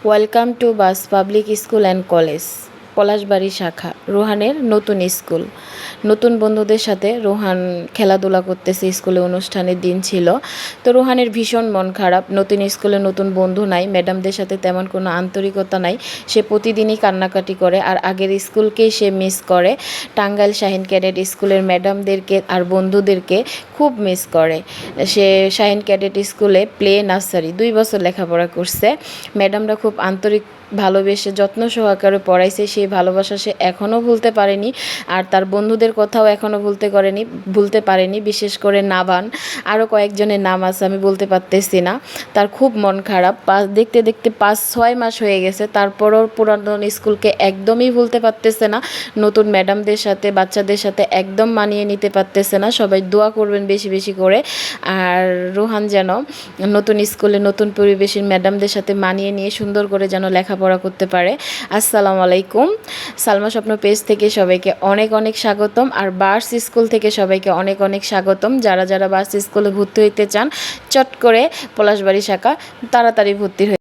Welcome to bus public school and college, Palashbari শাখা। রোহানের নতুন school, নতুন বন্ধুদের সাথে রোহান খেলাধুলা করতেছে। স্কুলে অনুষ্ঠানের দিন ছিল, তো রোহানের ভীষণ মন খারাপ। নতুন স্কুলে নতুন বন্ধু নাই, ম্যাডামদের সাথে তেমন কোনো আন্তরিকতা নাই। সে প্রতিদিনই কান্নাকাটি করে, আর আগের স্কুলকেই সে মিস করে। টাঙ্গাইল শাহিন ক্যাডেট স্কুলের ম্যাডামদেরকে আর বন্ধুদেরকে খুব মিস করে। সে শাহিন ক্যাডেট স্কুলে প্লে নার্সারি 2 বছর লেখাপড়া করছে। ম্যাডামরা খুব আন্তরিক, ভালোবেসে যত্ন সহকারে পড়াইছে। সেই ভালোবাসা সে এখনও ভুলতে পারেনি, আর তার বন্ধুদের কথাও এখনও ভুলতে পারেনি। বিশেষ করে নাবান, আরও কয়েকজনের নাম আছে, আমি বলতে পারতেছি না। তার খুব মন খারাপ। দেখতে দেখতে 5-6 মাস হয়ে গেছে, তারপরও পুরাতন স্কুলকে একদমই ভুলতে পারতেছে না। নতুন ম্যাডামদের সাথে, বাচ্চাদের সাথে একদম মানিয়ে নিতে পারতেছে না। সবাই দোয়া করবেন বেশি বেশি করে। আর রোহান যেন নতুন স্কুলে, নতুন পরিবেশের ম্যাডামদের সাথে মানিয়ে নিয়ে সুন্দর করে যেন লেখাপড়া করতে পারে। আসসালামু আলাইকুম। সালমা স্বপ্ন পেজ থেকে সবাইকে অনেক অনেক স্বাগতম, আর বার্স স্কুল থেকে সবাইকে অনেক অনেক স্বাগতম। যারা যারা বার্স স্কুলে ভর্তি হইতে চান, চট করে পলাশবাড়ি শাখা তাড়াতাড়ি ভর্তি হয়ে